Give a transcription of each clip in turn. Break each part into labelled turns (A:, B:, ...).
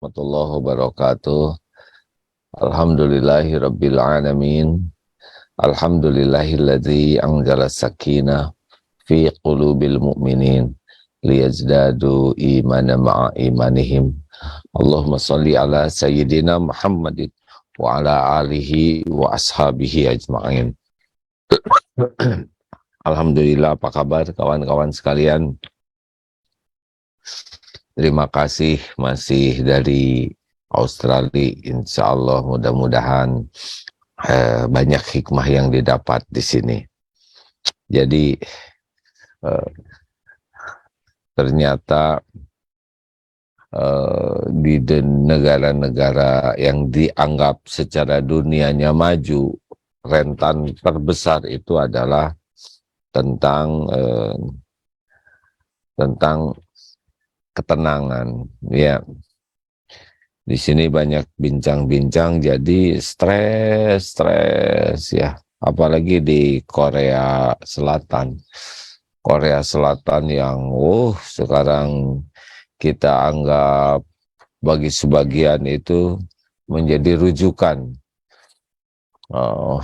A: warahmatullahi wabarakatuh. Alhamdulillahi rabbil alamin. Alhamdulillahilladzi anzala sakinah fi qulubil mu'minin liyazdadu imana ma'a imanihim. Allahumma salli ala sayyidina Muhammadin wa ala alihi wa ashabihi ajma'in. Alhamdulillah, apa kabar kawan-kawan sekalian? Terima kasih masih dari Australia. Insya Allah mudah-mudahan banyak hikmah yang didapat di sini. Jadi ternyata di negara-negara yang dianggap secara dunianya maju, rentan terbesar itu adalah tentang ketenangan. Ya, di sini banyak bincang-bincang, jadi stres ya. Apalagi di Korea Selatan. Korea Selatan yang sekarang kita anggap bagi sebagian itu menjadi rujukan.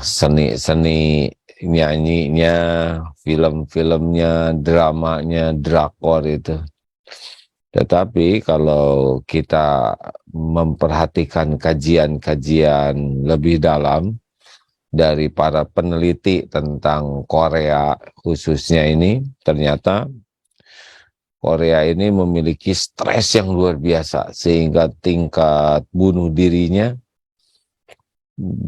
A: Seni nyanyinya, film-filmnya, dramanya, drakor itu. Tetapi kalau kita memperhatikan kajian-kajian lebih dalam dari para peneliti tentang Korea khususnya ini, ternyata Korea ini memiliki stres yang luar biasa sehingga tingkat bunuh dirinya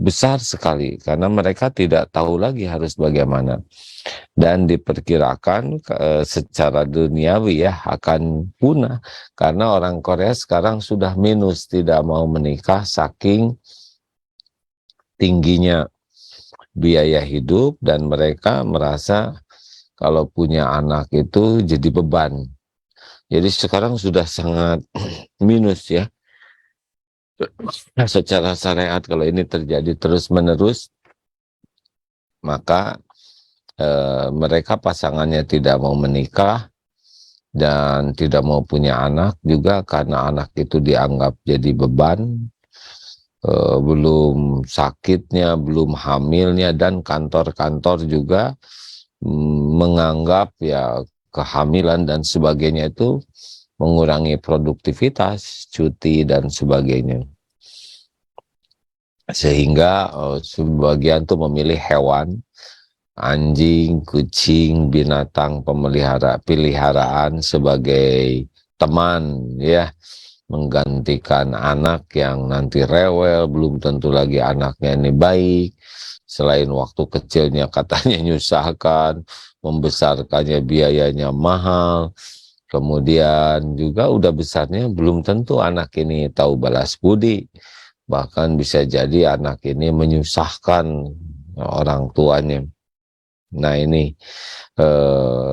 A: besar sekali karena mereka tidak tahu lagi harus bagaimana. Dan diperkirakan secara duniawi ya akan punah karena orang Korea sekarang sudah minus, tidak mau menikah saking tingginya biaya hidup dan mereka merasa kalau punya anak itu jadi beban. Jadi sekarang sudah sangat minus ya. Nah, secara syariat kalau ini terjadi terus-menerus, maka mereka pasangannya tidak mau menikah dan tidak mau punya anak juga karena anak itu dianggap jadi beban, belum sakitnya, belum hamilnya, dan kantor-kantor juga menganggap ya kehamilan dan sebagainya itu mengurangi produktivitas, cuti dan sebagainya. Sehingga sebagian tuh memilih hewan, anjing, kucing, binatang peliharaan sebagai teman ya, menggantikan anak yang nanti rewel, belum tentu lagi anaknya ini baik. Selain waktu kecilnya katanya nyusahkan, membesarkannya biayanya mahal. Kemudian juga udah besarnya belum tentu anak ini tahu balas budi. Bahkan bisa jadi anak ini menyusahkan orang tuanya. Nah ini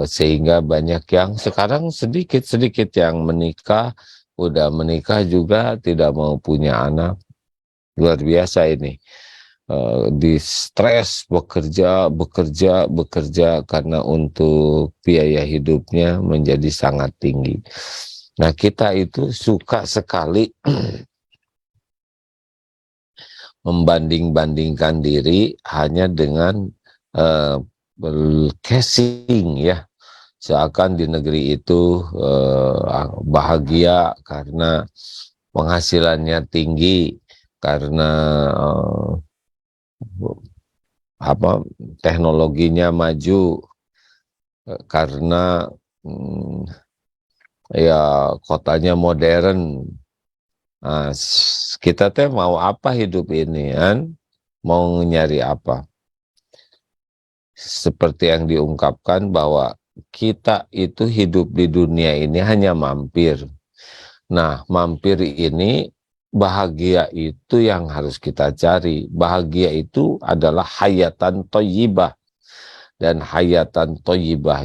A: sehingga banyak yang sekarang sedikit-sedikit yang menikah, udah menikah juga tidak mau punya anak. Luar biasa ini. Di stres bekerja karena untuk biaya hidupnya menjadi sangat tinggi. Nah kita itu suka sekali membanding-bandingkan diri hanya dengan casing ya, seakan di negeri itu bahagia karena penghasilannya tinggi, karena teknologinya maju, karena ya kotanya modern. Nah, kita teh mau apa hidup ini kan? Mau nyari apa? Seperti yang diungkapkan bahwa kita itu hidup di dunia ini hanya mampir. Nah, mampir ini bahagia itu yang harus kita cari. Bahagia itu adalah hayatan thayyibah. Dan hayatan thayyibah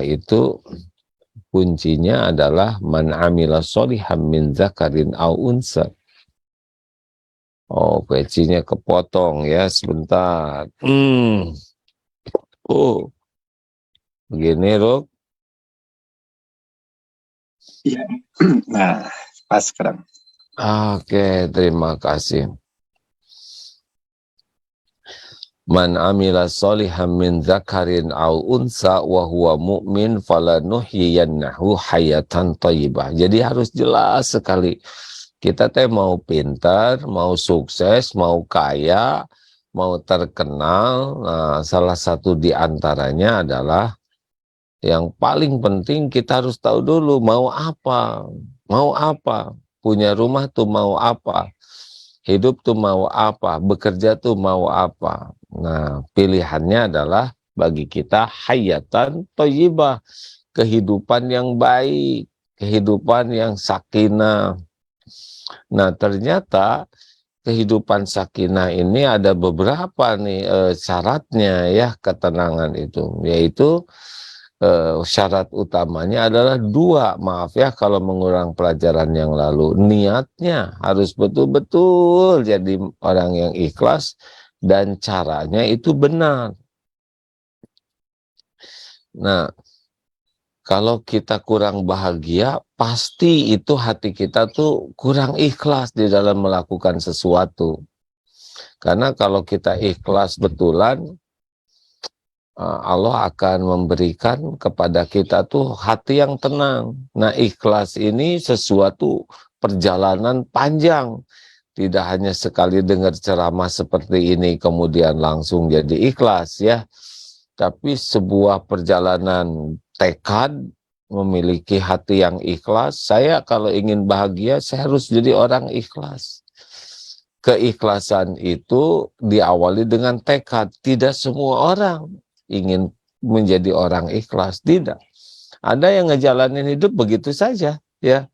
A: itu kuncinya adalah man amila sholihan min zakarin au unsa. Oh, pecinya kepotong ya sebentar. Oh, begini Rok.
B: Iya. Nah, pas sekarang.
A: Oke, terima kasih. Man amila solihan min dzakarin au unsa wa huwa mu'min falanuhyiyannahu hayatan thayyibah. Jadi harus jelas sekali. Kita teh mau pintar, mau sukses, mau kaya, mau terkenal. Nah, salah satu di antaranya adalah yang paling penting kita harus tahu dulu mau apa. Mau apa? Punya rumah tuh mau apa? Hidup tuh mau apa? Bekerja tuh mau apa? Nah, pilihannya adalah bagi kita hayatan thayyibah, kehidupan yang baik, kehidupan yang sakinah. Nah, ternyata kehidupan sakinah ini ada beberapa nih syaratnya ya ketenangan itu, yaitu syarat utamanya adalah dua. Maaf ya kalau mengulang pelajaran yang lalu. Niatnya harus betul-betul jadi orang yang ikhlas dan caranya itu benar. Nah, kalau kita kurang bahagia, pasti itu hati kita tuh kurang ikhlas di dalam melakukan sesuatu. Karena kalau kita ikhlas betulan, Allah akan memberikan kepada kita tuh hati yang tenang. Nah, ikhlas ini sesuatu perjalanan panjang. Tidak hanya sekali dengar ceramah seperti ini kemudian langsung jadi ikhlas ya. Tapi sebuah perjalanan tekad memiliki hati yang ikhlas. Saya kalau ingin bahagia, saya harus jadi orang ikhlas. Keikhlasan itu diawali dengan tekad. Tidak semua orang ingin menjadi orang ikhlas, tidak. Ada yang ngejalanin hidup begitu saja, ya.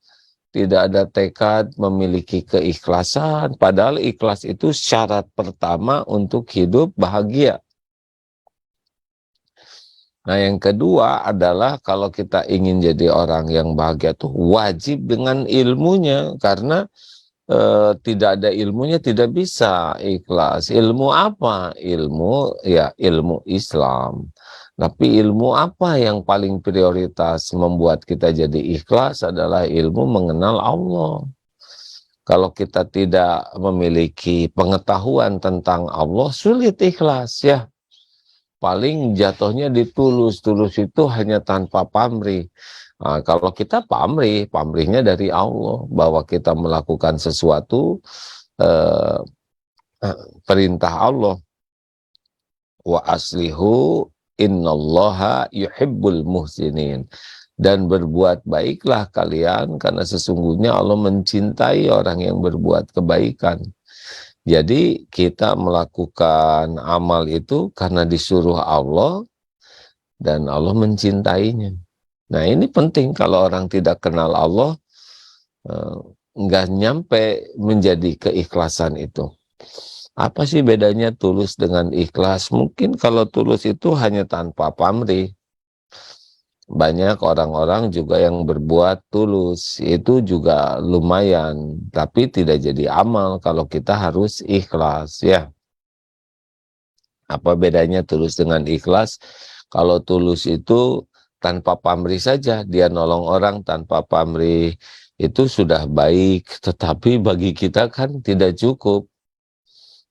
A: Tidak ada tekad memiliki keikhlasan, padahal ikhlas itu syarat pertama untuk hidup bahagia. Nah, yang kedua adalah kalau kita ingin jadi orang yang bahagia tuh wajib dengan ilmunya, karena tidak ada ilmunya tidak bisa ikhlas. Ilmu apa? Ilmu ya ilmu Islam. Tapi ilmu apa yang paling prioritas membuat kita jadi ikhlas adalah ilmu mengenal Allah. Kalau kita tidak memiliki pengetahuan tentang Allah, sulit ikhlas ya. Paling jatuhnya ditulus. Tulus itu hanya tanpa pamrih. Nah, kalau kita pamrih, pamrihnya dari Allah, bahwa kita melakukan sesuatu eh, perintah Allah. Wa aslihu innallaha yuhibbul muhsinin. Dan berbuat baiklah kalian, karena sesungguhnya Allah mencintai orang yang berbuat kebaikan. Jadi kita melakukan amal itu karena disuruh Allah dan Allah mencintainya. Nah, ini penting. Kalau orang tidak kenal Allah, nggak nyampe menjadi keikhlasan itu. Apa sih bedanya tulus dengan ikhlas? Mungkin kalau tulus itu hanya tanpa pamrih. Banyak orang-orang juga yang berbuat tulus, itu juga lumayan, tapi tidak jadi amal kalau kita harus ikhlas ya. Apa bedanya tulus dengan ikhlas? Kalau tulus itu tanpa pamrih saja, dia nolong orang tanpa pamrih, itu sudah baik, tetapi bagi kita kan tidak cukup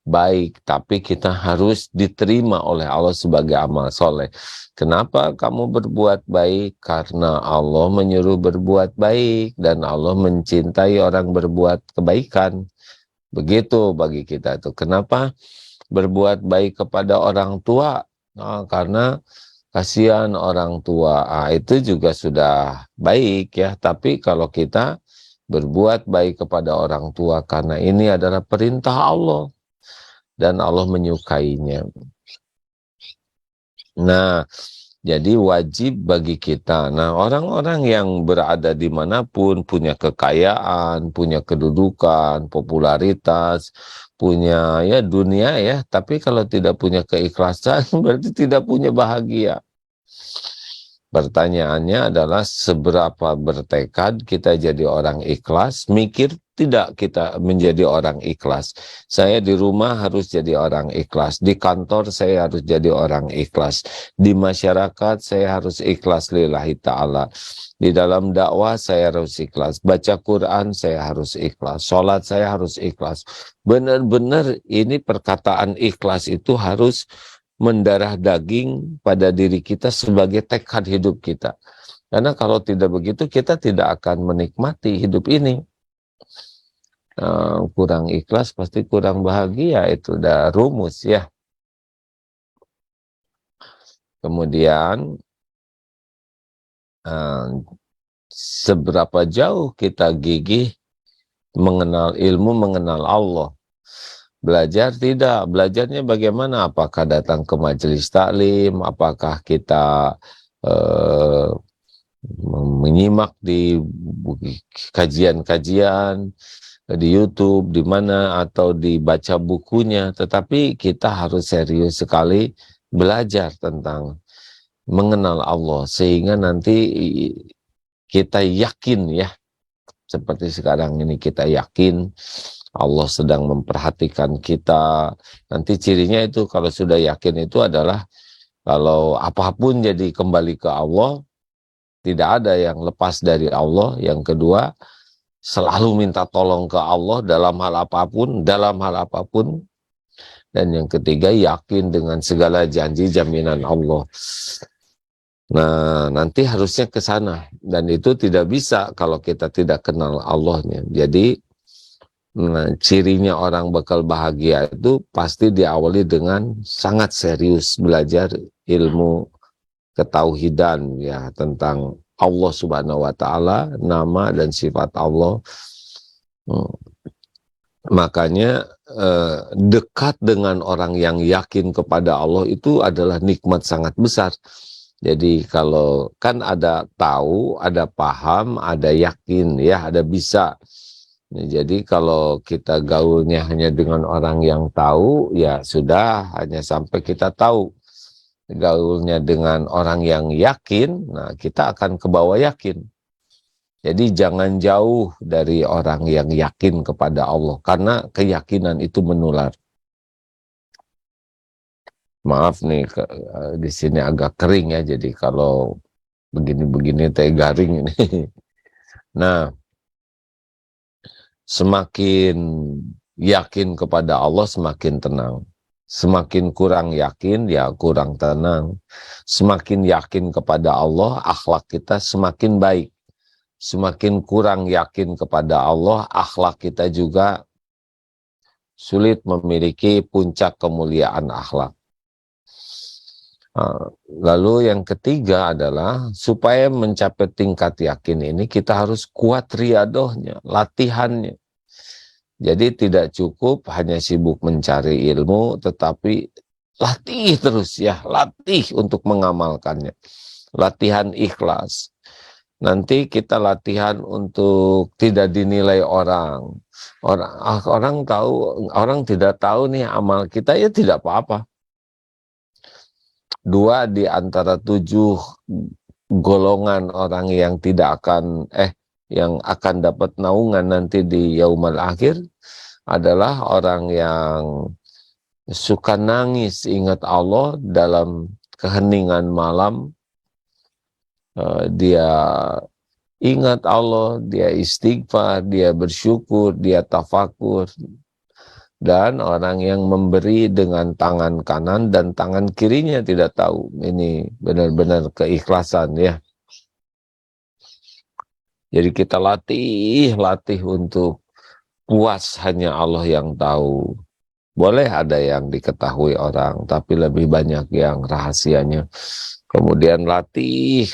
A: baik, tapi kita harus diterima oleh Allah sebagai amal soleh. Kenapa kamu berbuat baik? Karena Allah menyuruh berbuat baik dan Allah mencintai orang berbuat kebaikan. Begitu bagi kita itu. Kenapa berbuat baik kepada orang tua? Nah, karena kasihan orang tua. Itu juga sudah baik ya. Tapi kalau kita berbuat baik kepada orang tua karena ini adalah perintah Allah dan Allah menyukainya. Nah, jadi wajib bagi kita. Nah, orang-orang yang berada dimanapun, punya kekayaan, punya kedudukan, popularitas, punya ya dunia ya, tapi kalau tidak punya keikhlasan berarti tidak punya bahagia. Pertanyaannya adalah seberapa bertekad kita jadi orang ikhlas, mikir tidak kita menjadi orang ikhlas. Saya di rumah harus jadi orang ikhlas, di kantor saya harus jadi orang ikhlas, di masyarakat saya harus ikhlas lillahi ta'ala, di dalam dakwah saya harus ikhlas, baca Quran saya harus ikhlas, sholat saya harus ikhlas. Benar-benar ini perkataan ikhlas itu harus mendarah daging pada diri kita sebagai tekad hidup kita. Karena kalau tidak begitu kita tidak akan menikmati hidup ini. Kurang ikhlas pasti kurang bahagia, itu udah rumus ya. Kemudian seberapa jauh kita gigih mengenal ilmu, mengenal Allah. Belajar tidak, belajarnya bagaimana? Apakah datang ke majelis taklim, apakah kita menyimak di kajian-kajian di YouTube, di mana, atau dibaca bukunya, tetapi kita harus serius sekali belajar tentang mengenal Allah, sehingga nanti kita yakin ya, seperti sekarang ini kita yakin Allah sedang memperhatikan kita. Nanti cirinya itu kalau sudah yakin itu adalah kalau apapun jadi kembali ke Allah, tidak ada yang lepas dari Allah. Yang kedua, selalu minta tolong ke Allah dalam hal apapun, Dan yang ketiga, yakin dengan segala janji jaminan Allah. Nah, nanti harusnya ke sana. Dan itu tidak bisa kalau kita tidak kenal Allahnya. Jadi, cirinya orang bakal bahagia itu pasti diawali dengan sangat serius belajar ilmu ketauhidan ya, tentang Allah Subhanahu wa Ta'ala, nama dan sifat Allah. Makanya dekat dengan orang yang yakin kepada Allah itu adalah nikmat sangat besar. Jadi kalau kan ada tahu, ada paham, ada yakin ya, ada bisa. Jadi kalau kita gaulnya hanya dengan orang yang tahu, ya sudah, hanya sampai kita tahu. Gaulnya dengan orang yang yakin, nah kita akan ke bawah yakin. Jadi jangan jauh dari orang yang yakin kepada Allah, karena keyakinan itu menular. Maaf nih, di sini agak kering ya, jadi kalau begini-begini teh garing ini. Nah, semakin yakin kepada Allah semakin tenang. Semakin kurang yakin, ya kurang tenang. Semakin yakin kepada Allah, akhlak kita semakin baik. Semakin kurang yakin kepada Allah, akhlak kita juga sulit memiliki puncak kemuliaan akhlak. Lalu yang ketiga adalah, supaya mencapai tingkat yakin ini, kita harus kuat riadohnya, latihannya. Jadi tidak cukup hanya sibuk mencari ilmu, tetapi latih terus ya, latih untuk mengamalkannya. Latihan ikhlas. Nanti kita latihan untuk tidak dinilai orang. Orang tahu, orang tidak tahu nih amal kita, ya tidak apa-apa. 2 di antara 7 golongan orang yang tidak akan yang akan dapat naungan nanti di yaumul akhir adalah orang yang suka nangis ingat Allah dalam keheningan malam. Dia ingat Allah, dia istighfar, dia bersyukur, dia tafakur. Dan orang yang memberi dengan tangan kanan dan tangan kirinya tidak tahu. Ini benar-benar keikhlasan ya. Jadi kita latih untuk puas hanya Allah yang tahu. Boleh ada yang diketahui orang, tapi lebih banyak yang rahasianya. Kemudian latih,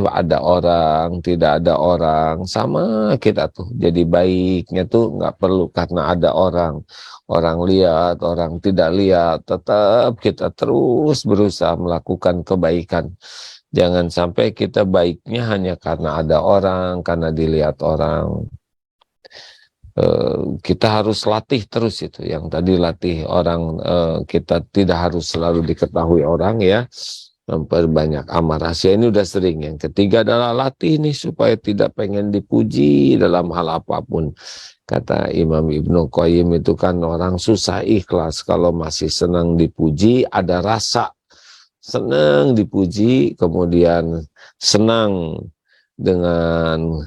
A: ada orang, tidak ada orang, sama kita tuh. Jadi baiknya tuh nggak perlu karena ada orang. Orang lihat, orang tidak lihat, tetap kita terus berusaha melakukan kebaikan. Jangan sampai kita baiknya hanya karena ada orang, karena dilihat orang. Kita harus latih terus itu. Yang tadi latih orang, kita tidak harus selalu diketahui orang ya. memperbanyak amal rahasia. Ini udah sering. Yang ketiga adalah latih nih supaya tidak pengen dipuji dalam hal apapun. Kata Imam Ibnu Qayyim itu kan orang susah ikhlas kalau masih senang dipuji, ada rasa senang dipuji, kemudian senang dengan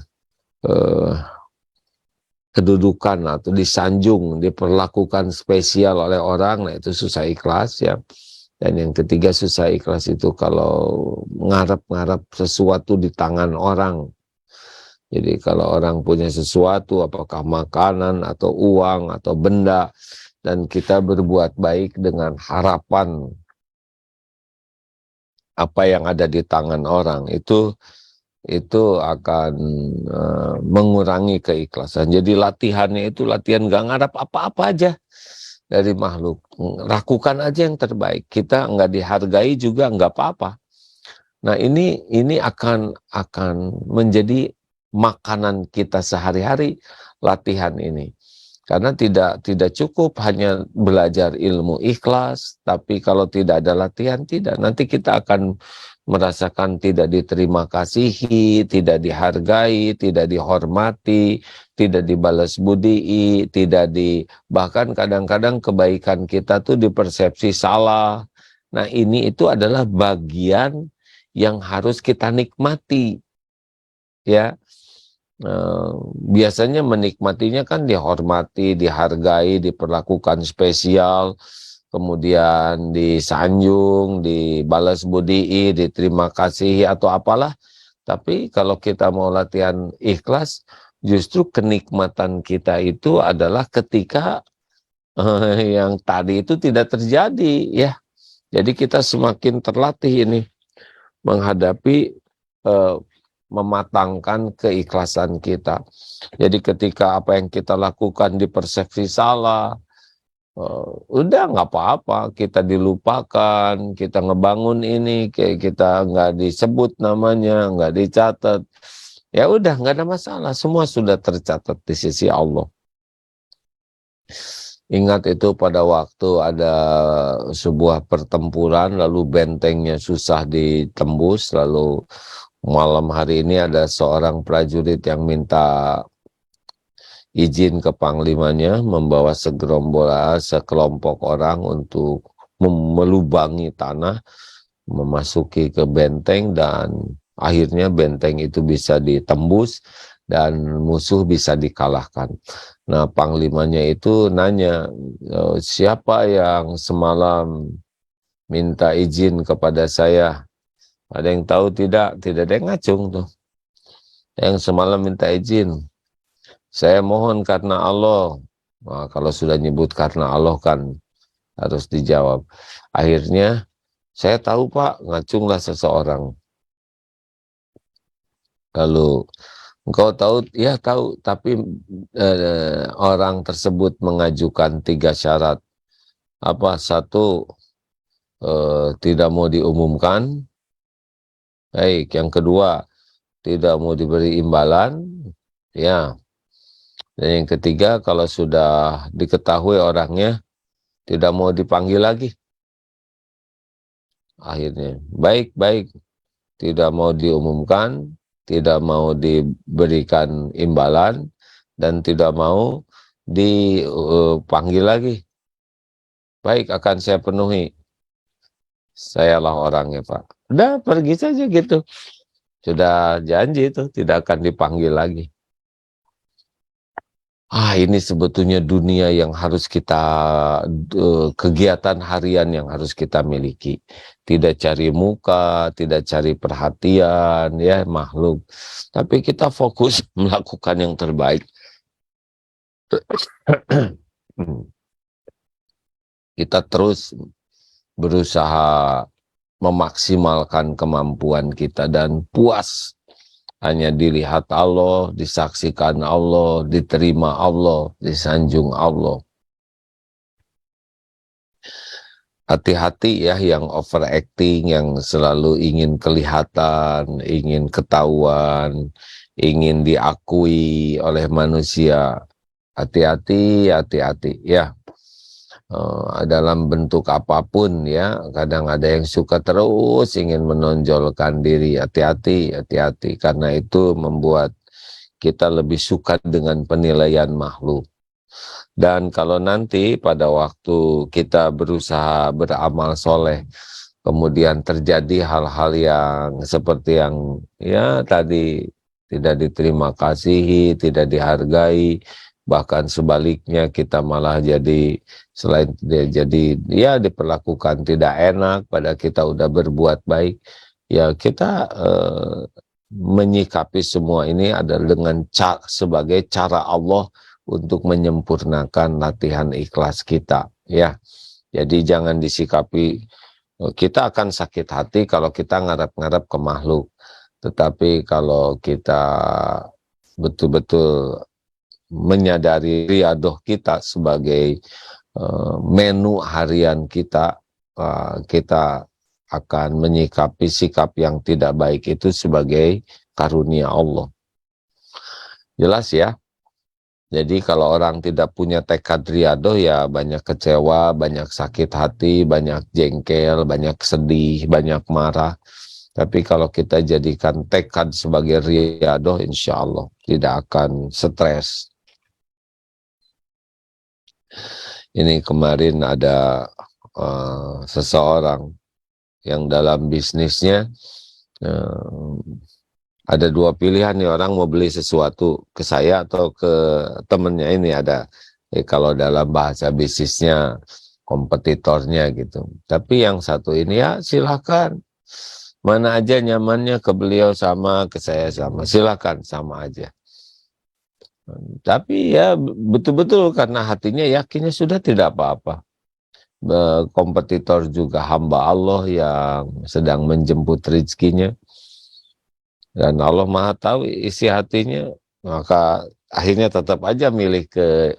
A: kedudukan atau disanjung, diperlakukan spesial oleh orang, nah itu susah ikhlas ya. Dan yang ketiga susah ikhlas itu kalau ngarep-ngarep sesuatu di tangan orang. Jadi kalau orang punya sesuatu, apakah makanan atau uang atau benda, dan kita berbuat baik dengan harapan apa yang ada di tangan orang, itu akan mengurangi keikhlasan. Jadi latihannya itu latihan gak ngarap apa-apa aja dari makhluk. Lakukan aja yang terbaik. Kita nggak dihargai juga nggak apa-apa. Nah ini akan menjadi makanan kita sehari-hari, latihan ini. Karena tidak cukup hanya belajar ilmu ikhlas, tapi kalau tidak ada latihan, tidak. Nanti kita akan merasakan tidak diterima kasihi, tidak dihargai, tidak dihormati, tidak dibalas budi, bahkan kadang-kadang kebaikan kita tuh dipersepsi salah. Nah ini itu adalah bagian yang harus kita nikmati, ya. Biasanya menikmatinya kan dihormati, dihargai, diperlakukan spesial, kemudian disanjung, dibalas budi, diterima kasih atau apalah. Tapi kalau kita mau latihan ikhlas, justru kenikmatan kita itu adalah ketika yang tadi itu tidak terjadi, ya. Jadi kita semakin terlatih ini menghadapi mematangkan keikhlasan kita. Jadi ketika apa yang kita lakukan dipersepsi salah, udah nggak apa-apa, kita dilupakan, kita ngebangun ini, kayak kita nggak disebut namanya, nggak dicatat, ya udah nggak ada masalah, semua sudah tercatat di sisi Allah. Ingat itu pada waktu ada sebuah pertempuran, lalu bentengnya susah ditembus, lalu malam hari ini ada seorang prajurit yang minta izin ke panglimanya membawa sekelompok orang untuk melubangi tanah, memasuki ke benteng, dan akhirnya benteng itu bisa ditembus dan musuh bisa dikalahkan. Nah, panglimanya itu nanya, siapa yang semalam minta izin kepada saya? Ada yang tahu tidak? Tidak ada yang ngacung tuh. Yang semalam minta izin, saya mohon karena Allah. Nah, kalau sudah nyebut karena Allah kan harus dijawab. Akhirnya, saya tahu Pak, ngacunglah seseorang. Lalu, engkau tahu? Ya tahu, tapi orang tersebut mengajukan 3 syarat. Apa? 1, tidak mau diumumkan. Baik, yang kedua, tidak mau diberi imbalan, ya. Dan yang ketiga, kalau sudah diketahui orangnya, tidak mau dipanggil lagi. Akhirnya, baik, tidak mau diumumkan, tidak mau diberikan imbalan, dan tidak mau dipanggil lagi. Baik, akan saya penuhi. Sayalah orangnya, Pak. Udah, pergi saja gitu. Sudah janji itu, tidak akan dipanggil lagi. Ini sebetulnya dunia yang harus kita, kegiatan harian yang harus kita miliki. Tidak cari muka, tidak cari perhatian, ya makhluk. Tapi kita fokus melakukan yang terbaik. Kita terus berusaha memaksimalkan kemampuan kita dan puas hanya dilihat Allah, disaksikan Allah, diterima Allah, disanjung Allah. Hati-hati ya yang overacting, yang selalu ingin kelihatan, ingin ketahuan, ingin diakui oleh manusia. Hati-hati ya. dalam bentuk apapun ya. Kadang ada yang suka terus ingin menonjolkan diri. Hati-hati, hati-hati, karena itu membuat kita lebih suka dengan penilaian makhluk. Dan kalau nanti pada waktu kita berusaha beramal soleh, kemudian terjadi hal-hal yang seperti yang ya tadi, tidak diterima kasihi, tidak dihargai, bahkan sebaliknya kita malah jadi, selain jadi ya diperlakukan tidak enak pada kita udah berbuat baik, ya kita menyikapi semua ini adalah dengan sebagai cara Allah untuk menyempurnakan latihan ikhlas kita ya. Jadi jangan disikapi, kita akan sakit hati kalau kita ngarap-ngarap ke makhluk. Tetapi kalau kita betul-betul menyadari riadoh kita sebagai menu harian kita, kita akan menyikapi sikap yang tidak baik itu sebagai karunia Allah. Jelas ya? Jadi kalau orang tidak punya tekad riadoh ya banyak kecewa, banyak sakit hati, banyak jengkel, banyak sedih, banyak marah. Tapi kalau kita jadikan tekad sebagai riadoh, insya Allah tidak akan stres. Ini kemarin ada seseorang yang dalam bisnisnya ada dua pilihan nih, orang mau beli sesuatu ke saya atau ke temennya ini ada. Kalau dalam bahasa bisnisnya kompetitornya gitu. Tapi yang satu ini ya silakan. Mana aja nyamannya, ke beliau sama, ke saya sama. Silakan, sama aja. Tapi ya betul-betul karena hatinya yakinnya sudah tidak apa-apa. Kompetitor juga hamba Allah yang sedang menjemput rezekinya. Dan Allah Maha tahu isi hatinya, maka akhirnya tetap aja milih ke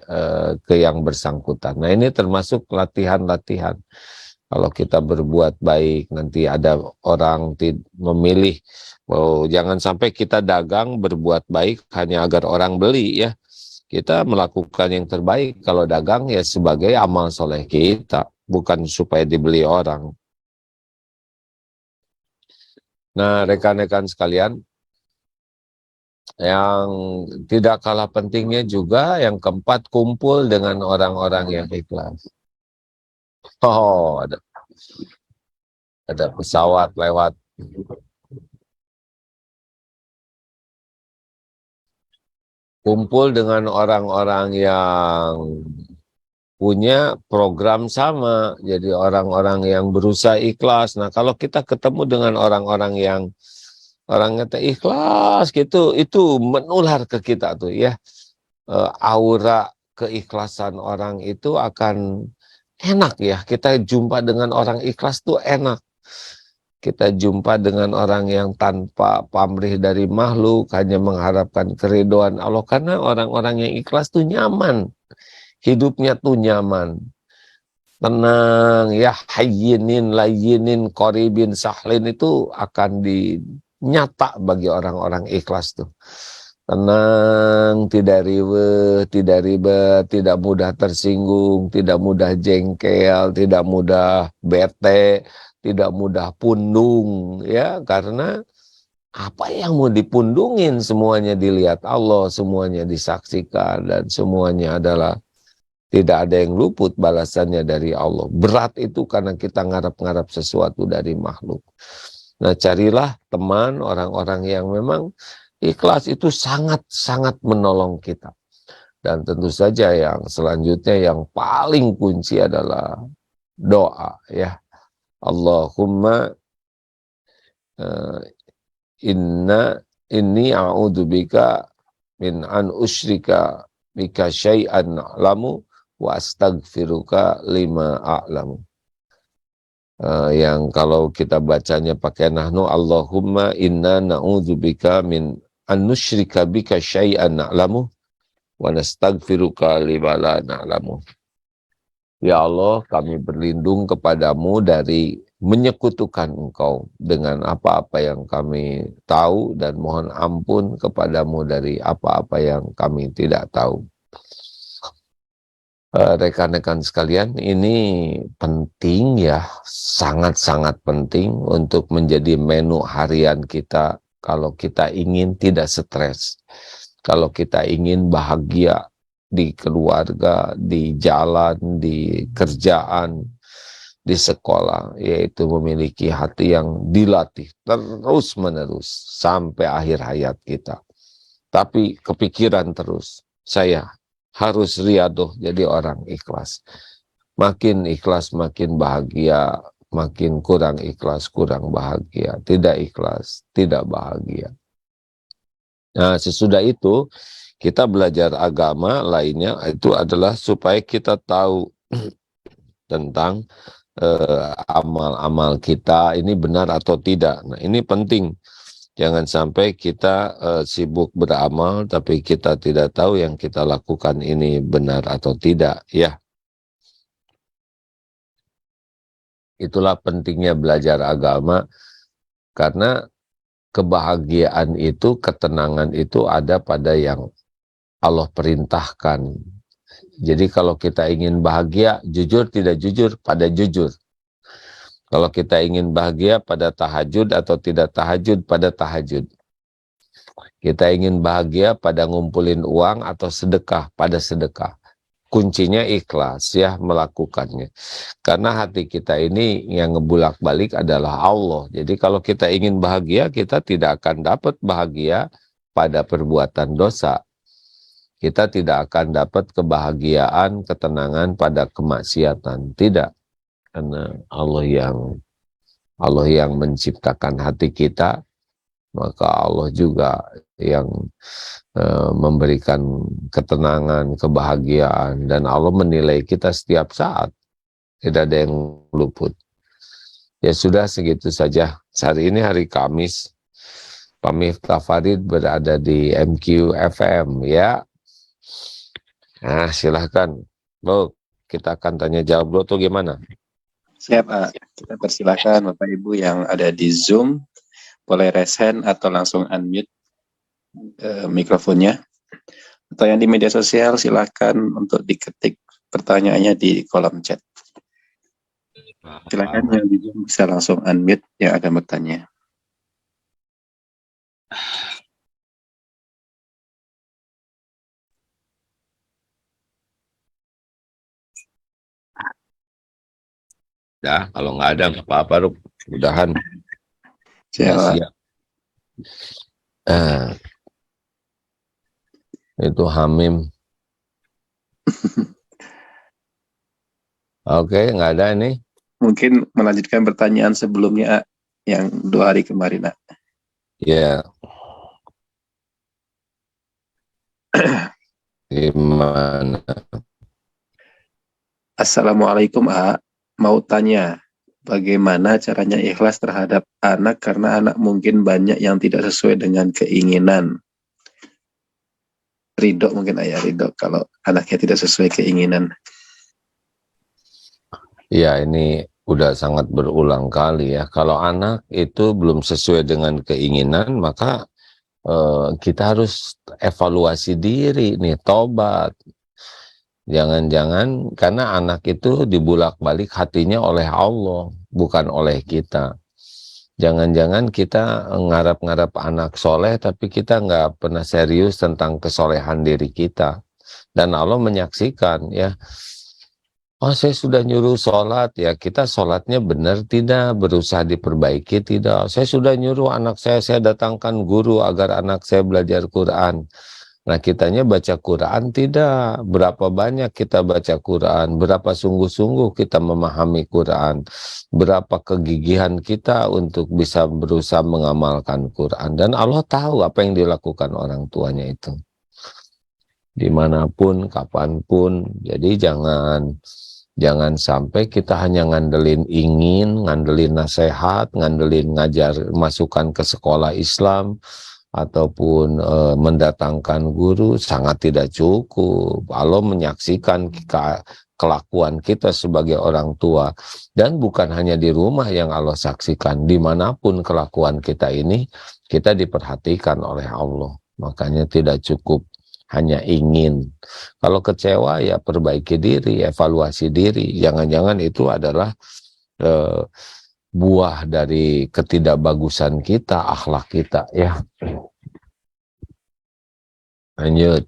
A: yang bersangkutan. Nah ini termasuk latihan-latihan. Kalau kita berbuat baik, nanti ada orang memilih, jangan sampai kita dagang berbuat baik hanya agar orang beli ya. Kita melakukan yang terbaik kalau dagang ya sebagai amal soleh kita, bukan supaya dibeli orang. Nah, rekan-rekan sekalian, yang tidak kalah pentingnya juga yang keempat, kumpul dengan orang-orang yang ikhlas. Oh, ada pesawat lewat. Kumpul dengan orang-orang yang punya program sama, jadi orang-orang yang berusaha ikhlas. Nah, kalau kita ketemu dengan orang-orang yang orangnya ikhlas gitu, itu menular ke kita tuh ya. Aura keikhlasan orang itu akan enak ya. Kita jumpa dengan orang ikhlas tuh enak. Kita jumpa dengan orang yang tanpa pamrih dari makhluk, hanya mengharapkan keridhaan Allah. Karena orang-orang yang ikhlas tuh nyaman. Hidupnya tuh nyaman. Tenang, ya hayyinin, layyinin, qoribin, sahlin itu akan nyata bagi orang-orang ikhlas tuh. Tenang, tidak riweuh, tidak ribet, tidak mudah tersinggung, tidak mudah jengkel, tidak mudah bete, tidak mudah pundung ya, karena apa yang mau dipundungin semuanya dilihat Allah, semuanya disaksikan, dan semuanya adalah tidak ada yang luput balasannya dari Allah. Berat itu karena kita ngarap-ngarap sesuatu dari makhluk. Nah, carilah teman, orang-orang yang memang ikhlas, itu sangat-sangat menolong kita. Dan tentu saja yang selanjutnya yang paling kunci adalah doa ya. Allahumma inni a'udzubika min an usyrika bika syai'an a'lamu wa astaghfiruka lima a'lamu. Yang kalau kita bacanya pakai nahnu, Allahumma inna na'udzubika min an nusyrika bika syai'an na'lamu wa nastaghfiruka lima la na'lamu. Ya Allah, kami berlindung kepadamu dari menyekutukan Engkau dengan apa-apa yang kami tahu, dan mohon ampun kepadamu dari apa-apa yang kami tidak tahu. rekan-rekan sekalian, ini penting ya, sangat-sangat penting untuk menjadi menu harian kita kalau kita ingin tidak stres, kalau kita ingin bahagia di keluarga, di jalan, di kerjaan, di sekolah, yaitu memiliki hati yang dilatih terus-menerus sampai akhir hayat kita. Tapi kepikiran terus, saya harus riadoh jadi orang ikhlas. Makin ikhlas makin bahagia, makin kurang ikhlas kurang bahagia, tidak ikhlas tidak bahagia. Nah, sesudah itu kita belajar agama lainnya itu adalah supaya kita tahu tentang amal-amal kita ini benar atau tidak. Nah, ini penting. Jangan sampai kita sibuk beramal tapi kita tidak tahu yang kita lakukan ini benar atau tidak, ya. Itulah pentingnya belajar agama, karena kebahagiaan itu, ketenangan itu ada pada yang Allah perintahkan. Jadi kalau kita ingin bahagia, jujur tidak jujur, pada jujur. Kalau kita ingin bahagia pada tahajud atau tidak tahajud, pada tahajud. Kita ingin bahagia pada ngumpulin uang atau sedekah, pada sedekah. Kuncinya ikhlas ya melakukannya. Karena hati kita ini yang ngebulak-balik adalah Allah. Jadi kalau kita ingin bahagia, kita tidak akan dapat bahagia pada perbuatan dosa. Kita tidak akan dapat kebahagiaan, ketenangan pada kemaksiatan. Tidak. Karena Allah yang menciptakan hati kita, maka Allah juga yang memberikan ketenangan, kebahagiaan, dan Allah menilai kita setiap saat. Tidak ada yang luput. Ya sudah, segitu saja. Hari ini hari Kamis, Pak Miftah Farid berada di MQ FM ya. Nah, silahkan. Bro, kita akan tanya jawab dulu tuh gimana?
B: Siap, kita persilakan Bapak Ibu yang ada di Zoom, boleh raise hand atau langsung unmute mikrofonnya. Atau yang di media sosial, silakan untuk diketik pertanyaannya di kolom chat. Silakan yang di Zoom bisa langsung unmute yang akan bertanya.
A: Ya, kalau nggak ada nggak apa-apa, Rup. Mudahan.
B: Siap.
A: Itu Hamim. Oke, nggak ada ini.
B: Mungkin melanjutkan pertanyaan sebelumnya yang 2 hari kemarin.
A: Ya. Gimana?
B: Assalamualaikum, mau tanya, bagaimana caranya ikhlas terhadap anak karena anak mungkin banyak yang tidak sesuai dengan keinginan. Ridho mungkin ayah ridho kalau anaknya tidak sesuai keinginan.
A: Ya, ini udah sangat berulang kali ya. Kalau anak itu belum sesuai dengan keinginan, maka kita harus evaluasi diri nih, tobat. Jangan-jangan karena anak itu dibulak-balik hatinya oleh Allah, bukan oleh kita. Jangan-jangan kita ngarap-ngarap anak soleh, tapi kita nggak pernah serius tentang kesolehan diri kita. Dan Allah menyaksikan ya, oh saya sudah nyuruh sholat, ya kita sholatnya benar tidak, berusaha diperbaiki tidak. Saya sudah nyuruh anak saya datangkan guru agar anak saya belajar Quran. Nah kitanya baca Quran tidak, berapa banyak kita baca Quran, berapa sungguh-sungguh kita memahami Quran, berapa kegigihan kita untuk bisa berusaha mengamalkan Quran. Dan Allah tahu apa yang dilakukan orang tuanya itu. Dimanapun, kapanpun, jadi jangan sampai kita hanya ngandelin ingin, ngandelin nasihat, ngandelin ngajar, masukkan ke sekolah Islam, ataupun mendatangkan guru, sangat tidak cukup. Allah menyaksikan kelakuan kita sebagai orang tua. Dan bukan hanya di rumah yang Allah saksikan, dimanapun kelakuan kita ini, kita diperhatikan oleh Allah. Makanya tidak cukup hanya ingin. Kalau kecewa ya perbaiki diri, evaluasi diri. Jangan-jangan itu adalah buah dari ketidakbagusan kita, akhlak kita ya. Lanjut.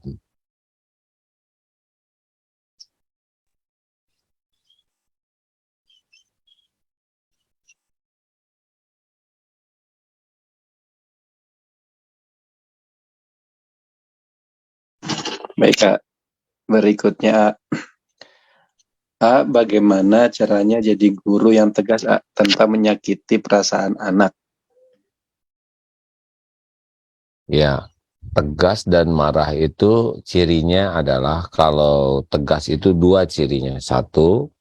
B: Baik Kak, berikutnya bagaimana caranya jadi guru yang tegas tanpa menyakiti perasaan anak?
A: Ya, tegas dan marah itu cirinya adalah, kalau tegas itu dua cirinya. Satu,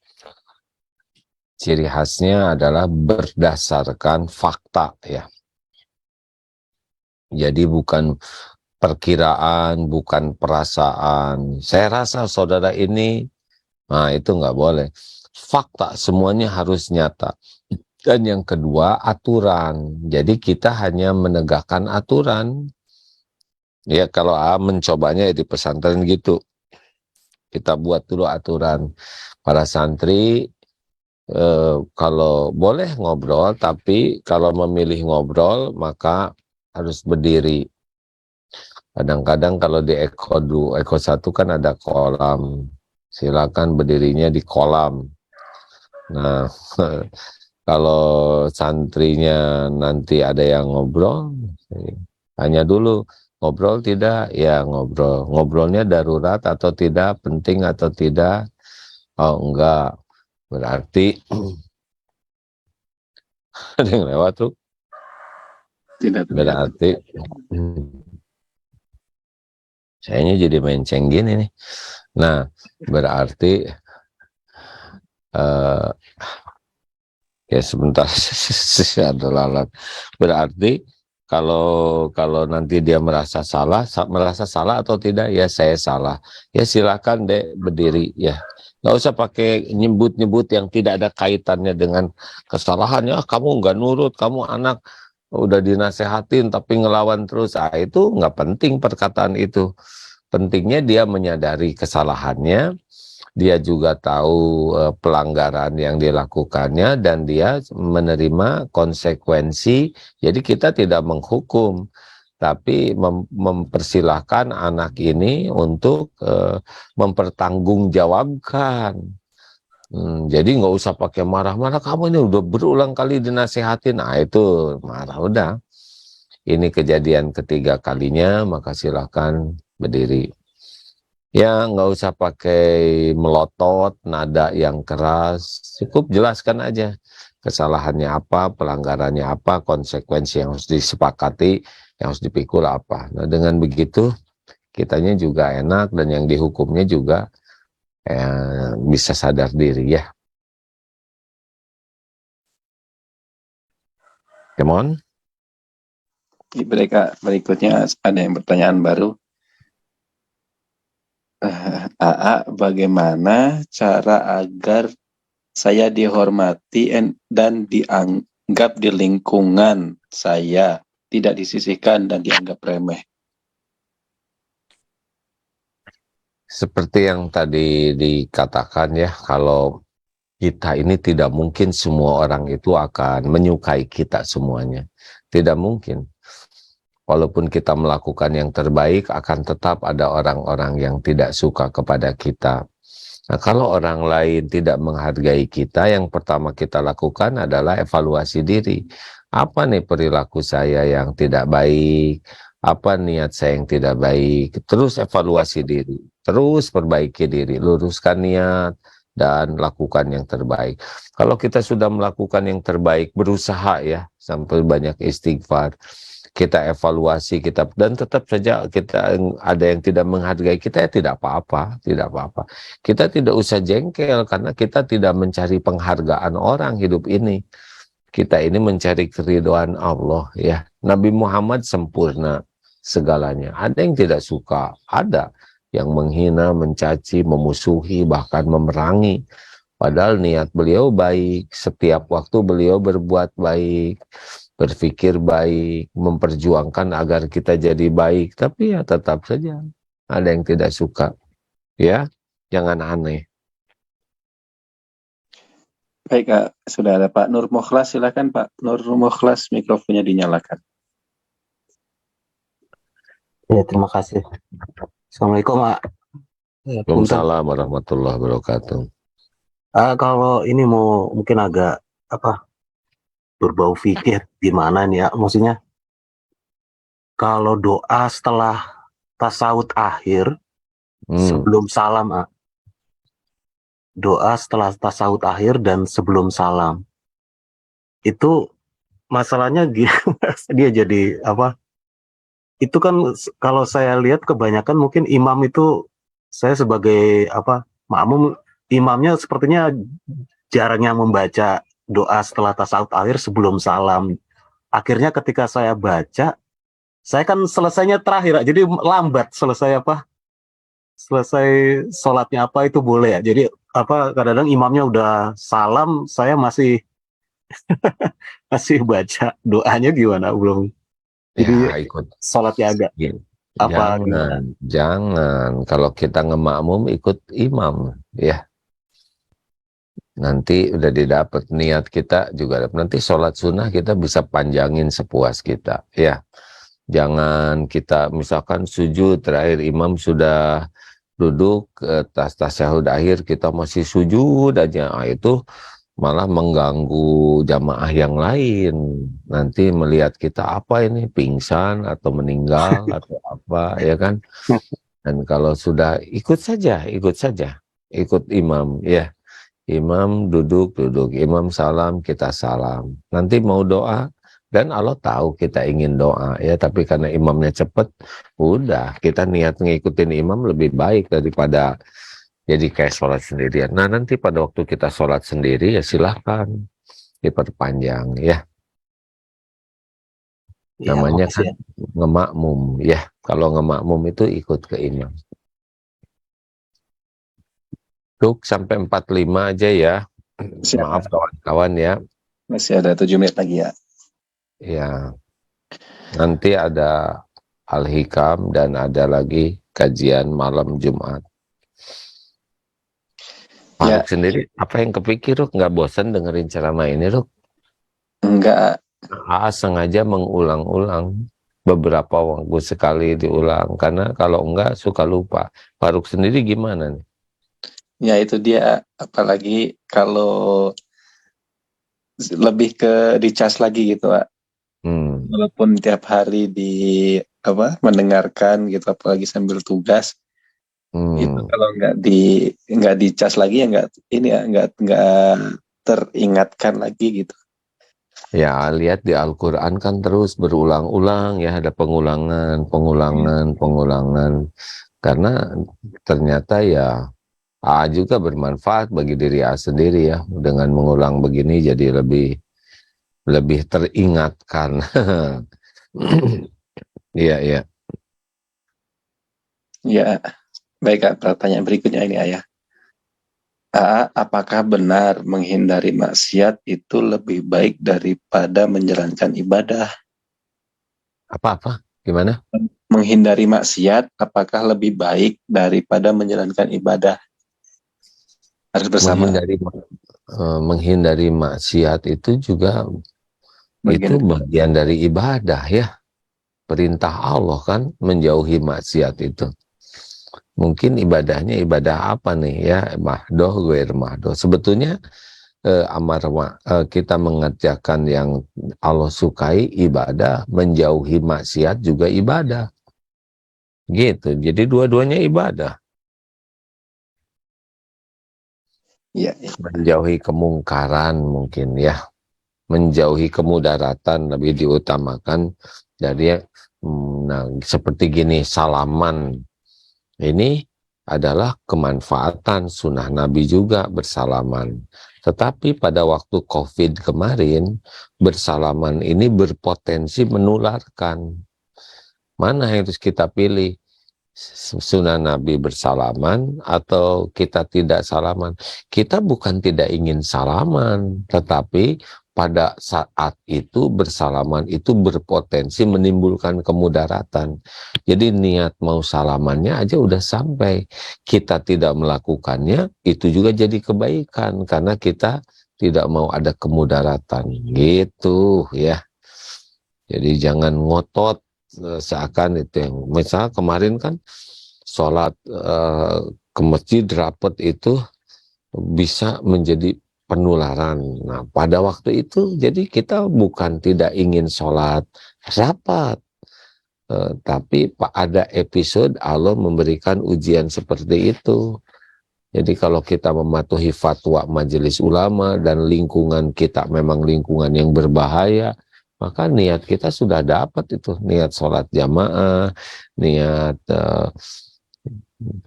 A: ciri khasnya adalah berdasarkan fakta ya. Jadi bukan perkiraan, bukan perasaan. Saya rasa saudara ini, nah itu nggak boleh. Fakta semuanya harus nyata. Dan yang kedua, aturan. Jadi kita hanya menegakkan aturan. Ya kalau mencobanya di pesantren gitu. Kita buat dulu aturan. Para santri kalau boleh ngobrol, tapi kalau memilih ngobrol maka harus berdiri. Kadang-kadang kalau di Eko 1 kan ada kolam. Silakan berdirinya di kolam. Nah, kalau santrinya nanti ada yang ngobrol, tanya dulu, ngobrol tidak? Ya ngobrol. Ngobrolnya darurat atau tidak, penting atau tidak? Oh enggak, berarti ada yang lewat tuh.
B: Tidak terlihat.
A: Berarti sayanya jadi menceng gini nih. Nah, berarti ya sebentar ada lalat. Berarti kalau nanti dia merasa salah atau tidak, ya saya salah. Ya silakan deh berdiri ya. Nggak usah pakai nyebut-nyebut yang tidak ada kaitannya dengan kesalahannya. Kamu nggak nurut, kamu anak udah dinasehatin tapi ngelawan terus. Itu nggak penting perkataan itu. Pentingnya dia menyadari kesalahannya, dia juga tahu pelanggaran yang dilakukannya, dan dia menerima konsekuensi. Jadi kita tidak menghukum, tapi mempersilahkan anak ini untuk mempertanggungjawabkan. Jadi nggak usah pakai marah-marah, kamu ini udah berulang kali dinasehatin. Nah itu marah, udah. Ini kejadian ketiga kalinya, maka silahkan berdiri. Ya nggak usah pakai melotot, nada yang keras, cukup jelaskan aja kesalahannya apa, pelanggarannya apa, konsekuensi yang harus disepakati, yang harus dipikul apa. Nah dengan begitu kitanya juga enak, dan yang dihukumnya juga bisa sadar diri ya. Come on.
B: Berikutnya ada yang pertanyaan baru. Bagaimana cara agar saya dihormati dan dianggap di lingkungan saya, tidak disisihkan dan dianggap remeh?
A: Seperti yang tadi dikatakan ya, kalau kita ini tidak mungkin semua orang itu akan menyukai kita semuanya. Tidak mungkin. Walaupun kita melakukan yang terbaik, akan tetap ada orang-orang yang tidak suka kepada kita. Nah, kalau orang lain tidak menghargai kita, yang pertama kita lakukan adalah evaluasi diri. Apa nih perilaku saya yang tidak baik? Apa niat saya yang tidak baik? Terus evaluasi diri. Terus perbaiki diri. Luruskan niat dan lakukan yang terbaik. Kalau kita sudah melakukan yang terbaik, berusaha ya, sampai banyak istighfar, kita evaluasi, dan tetap saja kita ada yang tidak menghargai kita, ya tidak apa-apa, tidak apa-apa. Kita tidak usah jengkel, karena kita tidak mencari penghargaan orang hidup ini. Kita ini mencari keridhaan Allah ya. Nabi Muhammad sempurna segalanya. Ada yang tidak suka, ada yang menghina, mencaci, memusuhi, bahkan memerangi. Padahal niat beliau baik, setiap waktu beliau berbuat baik, berpikir baik, memperjuangkan agar kita jadi baik, tapi ya tetap saja ada yang tidak suka. Ya, jangan aneh.
B: Baik, Kak. Sudah ada Pak Nur Mukhlas. Silakan Pak Nur Mukhlas, mikrofonnya dinyalakan.
C: Ya, terima kasih. Assalamualaikum, Pak. Ya, punten.
A: Waalaikumsalam warahmatullahi wabarakatuh.
C: Kalau ini mau mungkin agak apa berbau fikir gimana nih ya? Maksudnya kalau doa setelah tasawuf akhir sebelum salam, doa setelah tasawuf akhir dan sebelum salam itu masalahnya dia jadi apa? Itu kan kalau saya lihat kebanyakan mungkin imam itu saya sebagai apa makmum imamnya sepertinya jarangnya membaca doa setelah tasawuf akhir sebelum salam. Akhirnya ketika saya baca, saya kan selesainya terakhir, jadi lambat selesai apa? Selesai sholatnya apa itu boleh ya. Jadi apa kadang-kadang imamnya udah salam, saya masih masih baca doanya gimana belum. Jadi
A: Ya, ikut.
C: sholatnya agak apa gimana?
A: Jangan. Kalau kita ngemakmum ikut imam, ya. Nanti udah didapat niat kita juga. Nanti sholat sunnah kita bisa panjangin sepuas kita, ya. Jangan kita misalkan sujud terakhir imam sudah duduk tasyahud akhir kita masih sujud aja. Itu malah mengganggu jamaah yang lain. Nanti melihat kita apa ini pingsan atau meninggal atau apa, ya kan? Dan kalau sudah ikut saja, ikut imam, ya. Imam duduk, imam salam, kita salam. Nanti mau doa, dan Allah tahu kita ingin doa, ya. Tapi karena imamnya cepat, udah kita niat ngikutin imam lebih baik daripada jadi kayak sholat sendirian. Nah nanti pada waktu kita sholat sendiri ya silahkan diperpanjang, ya.
C: Ya,
A: Namanya
C: makasih
A: kan
C: ya.
A: ngemakmum, ya. Kalau ngemakmum itu ikut ke imam. Tuh sampai 45 aja ya.
B: Siap,
A: Maaf
B: Pak.
A: kawan-kawan ya.
B: Masih ada 7 menit lagi ya.
A: Ya, nanti ada Al-Hikam dan ada lagi kajian malam Jumat.
B: Ya.
A: Faruk sendiri, apa yang kepikir, Ruk? Nggak bosan dengerin ceramah ini, Ruk?
B: Enggak.
A: Sengaja mengulang-ulang. Beberapa waktu sekali diulang. Karena kalau enggak, suka lupa. Faruk sendiri gimana nih?
B: Ya itu dia. Apalagi kalau lebih ke dicas lagi gitu, Pak. Walaupun tiap hari mendengarkan gitu, apalagi sambil tugas, itu kalau nggak dicas lagi ya nggak teringatkan lagi gitu.
A: Ya, lihat di Al-Quran kan terus berulang-ulang ya, ada pengulangan. Karena ternyata ya A juga bermanfaat bagi diri A sendiri ya, dengan mengulang begini jadi lebih teringatkan. Iya, iya.
B: Ya, baik Kak, pertanyaan berikutnya ini Ayah. Apakah benar menghindari maksiat itu lebih baik daripada menjalankan ibadah?
A: Apa? Gimana?
B: Menghindari maksiat, apakah lebih baik daripada menjalankan ibadah? Harus bersama.
A: Menghindari maksiat itu juga bagian dari ibadah ya. Perintah Allah kan menjauhi maksiat itu. Mungkin ibadahnya ibadah apa nih ya, mahdoh, ghair mahdoh. Sebetulnya kita mengerjakan yang Allah sukai ibadah, menjauhi maksiat juga ibadah. Gitu. Jadi dua-duanya ibadah.
B: Ya.
A: Menjauhi kemungkaran mungkin ya. Menjauhi kemudaratan lebih diutamakan dari seperti gini, salaman. Ini adalah kemanfaatan sunnah Nabi juga bersalaman. Tetapi pada waktu COVID kemarin, bersalaman ini berpotensi menularkan. Mana yang harus kita pilih? Sunnah Nabi bersalaman atau kita tidak salaman? Kita bukan tidak ingin salaman, tetapi pada saat itu bersalaman itu berpotensi menimbulkan kemudaratan. Jadi niat mau salamannya aja udah sampai. Kita tidak melakukannya, itu juga jadi kebaikan karena kita tidak mau ada kemudaratan. Gitu ya. Jadi jangan ngotot seakan itu yang misalnya kemarin kan sholat ke masjid rapat itu bisa menjadi penularan. Nah, pada waktu itu jadi kita bukan tidak ingin sholat rapat, tapi ada episode Allah memberikan ujian seperti itu. Jadi kalau kita mematuhi fatwa majelis ulama dan lingkungan kita memang lingkungan yang berbahaya, maka niat kita sudah dapat itu, niat sholat jamaah, niat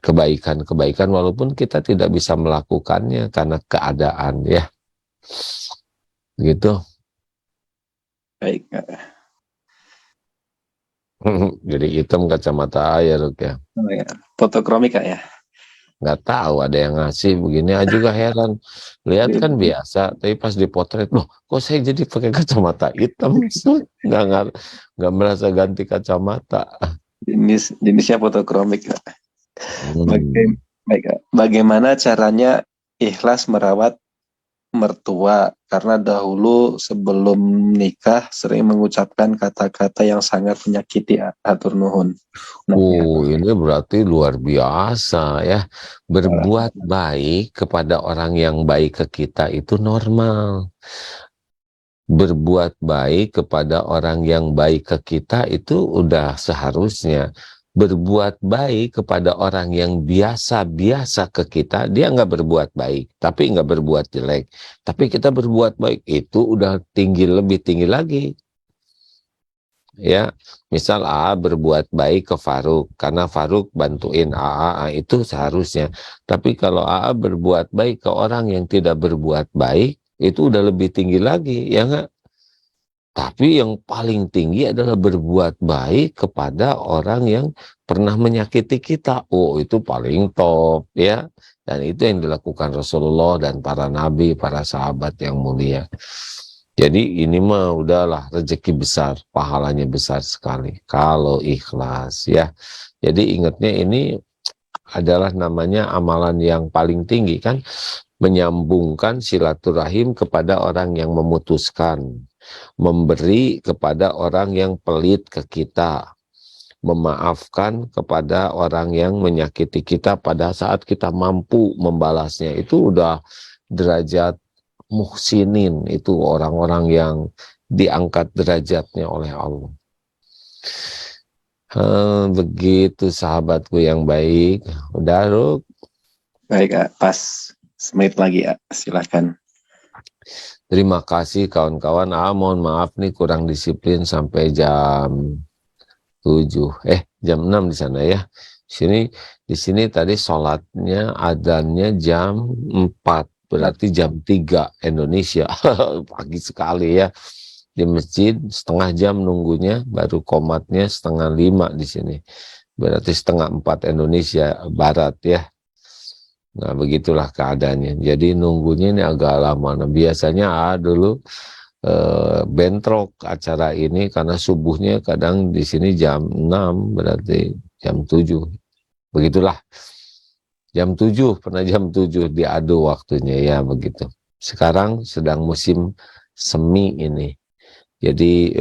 A: kebaikan-kebaikan walaupun kita tidak bisa melakukannya karena keadaan ya. Gitu.
B: Baik.
A: Jadi hitam kacamata air ya.
B: Fotokromi Kak ya.
A: Nggak tahu ada yang ngasih begini aja juga heran. Lihat kan biasa, tapi pas dipotret loh, kok saya jadi pakai kacamata hitam? nggak merasa ganti kacamata.
B: Jenisnya fotokromik Kak. Bagaimana caranya ikhlas merawat mertua, karena dahulu sebelum nikah sering mengucapkan kata-kata yang sangat menyakiti, atur nuhun.
A: Ini berarti luar biasa ya. Berbuat baik kepada orang yang baik ke kita itu normal. Berbuat baik kepada orang yang baik ke kita itu udah seharusnya. Berbuat baik kepada orang yang biasa-biasa ke kita, dia nggak berbuat baik, tapi nggak berbuat jelek. Tapi kita berbuat baik, itu udah tinggi, lebih tinggi lagi. Ya, misal AA berbuat baik ke Faruk, karena Faruk bantuin AA, itu seharusnya. Tapi kalau AA berbuat baik ke orang yang tidak berbuat baik, itu udah lebih tinggi lagi, ya nggak? Tapi yang paling tinggi adalah berbuat baik kepada orang yang pernah menyakiti kita. Oh, itu paling top ya. Dan itu yang dilakukan Rasulullah dan para nabi, para sahabat yang mulia. Jadi ini mah udahlah rezeki besar, pahalanya besar sekali kalau ikhlas ya. Jadi ingatnya ini adalah namanya amalan yang paling tinggi kan, menyambungkan silaturahim kepada orang yang memutuskan, memberi kepada orang yang pelit ke kita, memaafkan kepada orang yang menyakiti kita pada saat kita mampu membalasnya. Itu udah derajat muhsinin, itu orang-orang yang diangkat derajatnya oleh Allah. Begitu sahabatku yang baik. Udah, Ruk?
B: Baik Kak, pas semenit lagi ya, silahkan.
A: Terima kasih kawan-kawan. Mohon maaf nih kurang disiplin sampai jam 7. Jam 6 di sana ya. Di sini tadi sholatnya adzannya jam 4. Berarti jam 3 Indonesia. Pagi sekali ya. Di masjid setengah jam nunggunya, baru komatnya setengah 5 di sini. Berarti setengah 4 Indonesia Barat ya. Nah begitulah keadaannya. Jadi nunggunya ini agak lama. Nah, biasanya dulu bentrok acara ini karena subuhnya kadang di sini jam 6, berarti jam 7. Begitulah. Jam 7, pernah jam 7 diadu waktunya ya begitu. Sekarang sedang musim semi ini. Jadi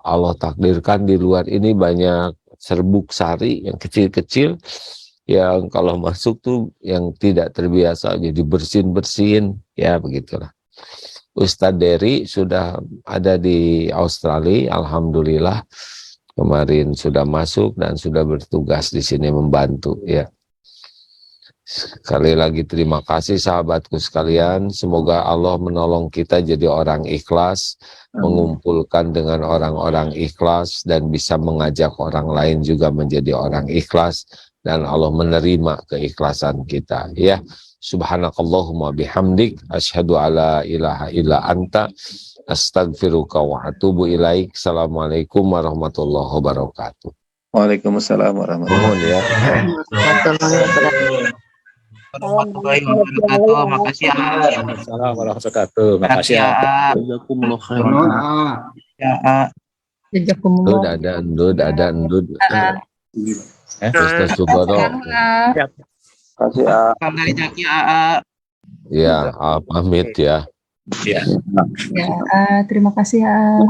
A: Allah takdirkan di luar ini banyak serbuk sari yang kecil-kecil, yang kalau masuk tuh yang tidak terbiasa jadi bersin-bersin ya begitulah. Ustadz Dery sudah ada di Australia, alhamdulillah kemarin sudah masuk dan sudah bertugas di sini membantu ya. Sekali lagi terima kasih sahabatku sekalian, semoga Allah menolong kita jadi orang ikhlas, mengumpulkan dengan orang-orang ikhlas dan bisa mengajak orang lain juga menjadi orang ikhlas. Dan Allah menerima keikhlasan kita ya. Subhanakallahumma bihamdik asyhadu alla ilaha illa anta astaghfiruka wa atubu ilaik. Assalamualaikum warahmatullahi wabarakatuh.
B: Waalaikumsalam warahmatullahi
A: Mohon ya.
D: warahmatullahi wabarakatuh. Makasih ya.
A: Waalaikumsalam warahmatullahi wabarakatuh.
D: Makasih ya.
B: Jazakumullah khairan.
D: Ya.
A: Ndud
E: Jazakumullah.
A: ada Ndud. Ustaz
E: Makasih
A: Sugono.
E: ya.
B: Kasih
D: Salam dari Jaki AA.
A: Ya, pamit ya.
E: Ya, terima kasih ya.